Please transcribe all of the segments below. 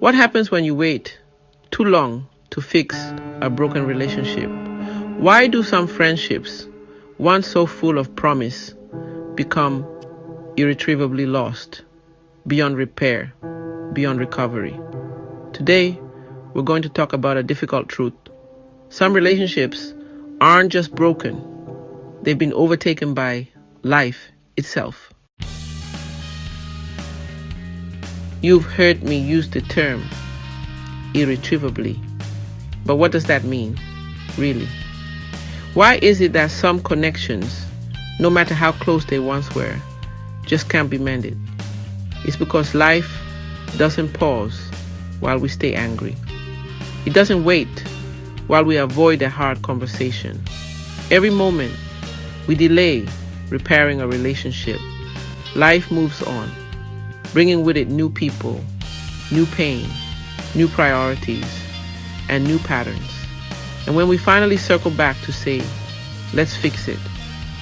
What happens when you wait too long to fix a broken relationship? Why do some friendships, once so full of promise, become irretrievably lost, beyond repair, beyond recovery? Today, we're going to talk about a difficult truth. Some relationships aren't just broken, they've been overtaken by life itself. You've heard me use the term irretrievably, but what does that mean, really? Why is it that some connections, no matter how close they once were, just can't be mended? It's because life doesn't pause while we stay angry. It doesn't wait while we avoid a hard conversation. Every moment we delay repairing a relationship, life moves on, bringing with it new people, new pain, new priorities, and new patterns. And when we finally circle back to say, let's fix it,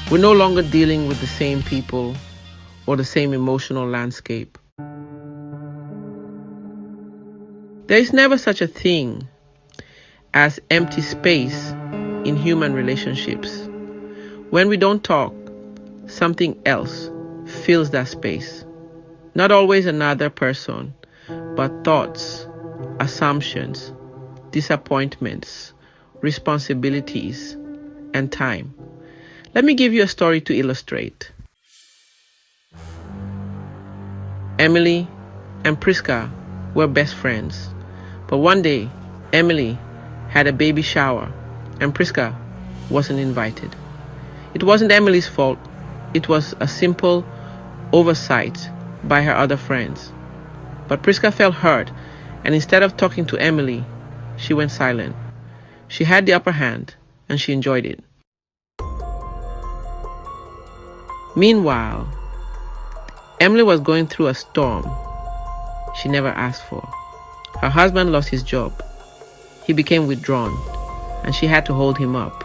we're no longer dealing with the same people or the same emotional landscape. There is never such a thing as empty space in human relationships. When we don't talk, something else fills that space. Not always another person, but thoughts, assumptions, disappointments, responsibilities, and time. Let me give you a story to illustrate. Emily and Priska were best friends, but one day, Emily had a baby shower and Priska wasn't invited. It wasn't Emily's fault. It was a simple oversight by her other friends. But Priska felt hurt, and instead of talking to Emily, she went silent. She had the upper hand, and she enjoyed it. Meanwhile, Emily was going through a storm she never asked for. Her husband lost his job. He became withdrawn, and she had to hold him up.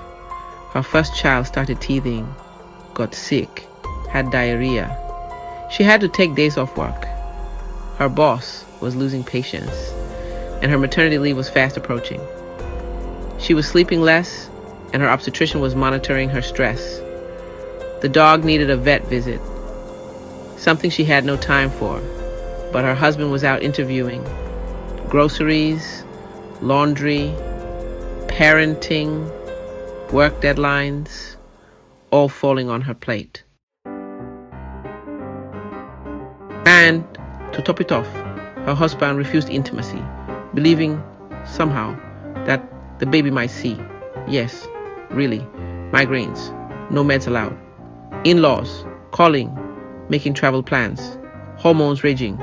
Her first child started teething, got sick, had diarrhea. She had to take days off work. Her boss was losing patience, and her maternity leave was fast approaching. She was sleeping less, and her obstetrician was monitoring her stress. The dog needed a vet visit, something she had no time for, but her husband was out interviewing. Groceries, laundry, parenting, work deadlines, all falling on her plate. And to top it off, her husband refused intimacy, believing somehow that the baby might see. Yes, really, migraines, no meds allowed. In-laws, calling, making travel plans, hormones raging,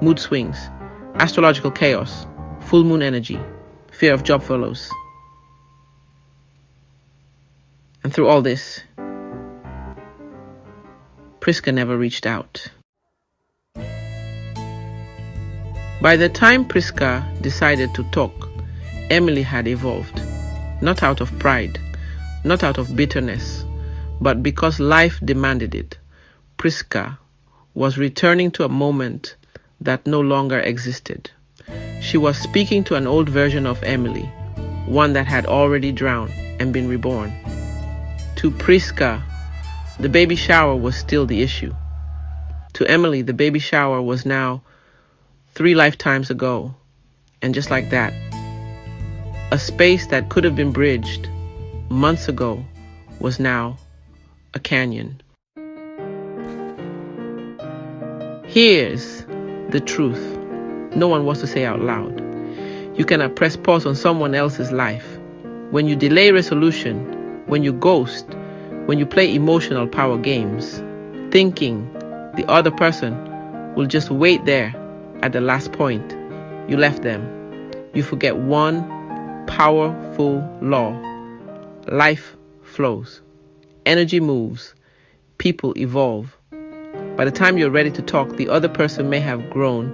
mood swings, astrological chaos, full moon energy, fear of job furloughs. And through all this, Priska never reached out. By the time Priska decided to talk, Emily had evolved, not out of pride, not out of bitterness, but because life demanded it. Priska was returning to a moment that no longer existed. She was speaking to an old version of Emily, one that had already drowned and been reborn. To Priska, the baby shower was still the issue. To Emily, the baby shower was now 3 lifetimes ago, and just like that, a space that could have been bridged months ago was now a canyon. Here's the truth no one wants to say out loud. You cannot press pause on someone else's life. When you delay resolution, when you ghost, when you play emotional power games, thinking the other person will just wait there at the last point you left them, you forget one powerful law. Life flows, energy moves, people evolve. By the time you're ready to talk, the other person may have grown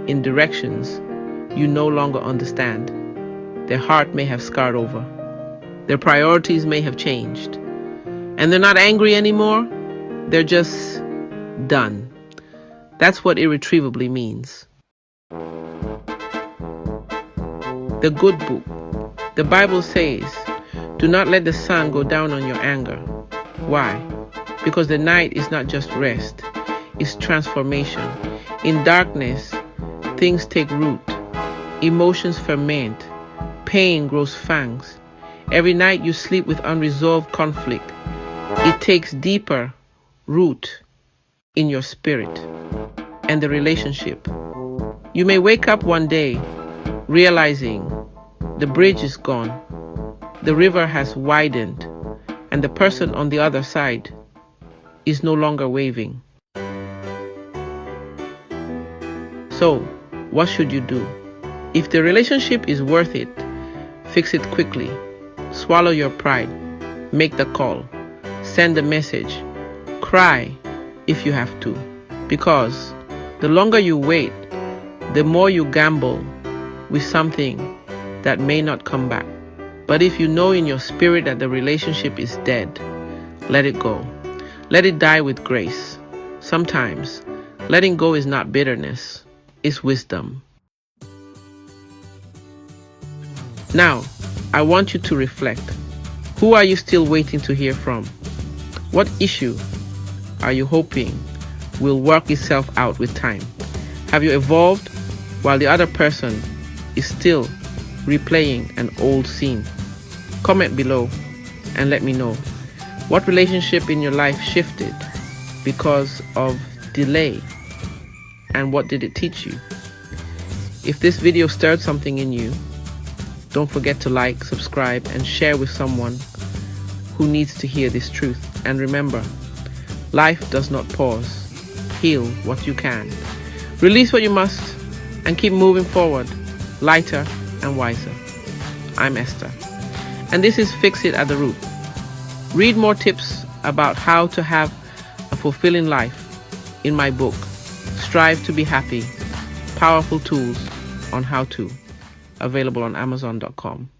in directions you no longer understand. Their heart may have scarred over. Their priorities may have changed. And they're not angry anymore. They're just done. That's what irretrievably means. the good book. The Bible says, do not let the sun go down on your anger. Why? Because the night is not just rest, it's transformation. In darkness, things take root, emotions ferment, pain grows fangs. Every night you sleep with unresolved conflict. It takes deeper root in your spirit and the relationship. You may wake up one day realizing the bridge is gone, the river has widened, and the person on the other side is no longer waving. So, what should you do? If the relationship is worth it, fix it quickly. Swallow your pride. Make the call. Send a message. Cry if you have to. Because the longer you wait, the more you gamble with something that may not come back. But if you know in your spirit that the relationship is dead, let it go. Let it die with grace. Sometimes, letting go is not bitterness, it's wisdom. Now, I want you to reflect. Who are you still waiting to hear from? What issue are you hoping will work itself out with time? Have you evolved while the other person is still replaying an old scene? Comment below and let me know. What relationship in your life shifted because of delay? And what did it teach you? If this video stirred something in you, don't forget to like, subscribe, and share with someone who needs to hear this truth. And remember, life does not pause. Heal what you can. Release what you must, and keep moving forward, lighter and wiser. I'm Esther, and this is Fix It at the Root. Read more tips about how to have a fulfilling life in my book, Strive to be Happy, Powerful Tools on How to, available on Amazon.com.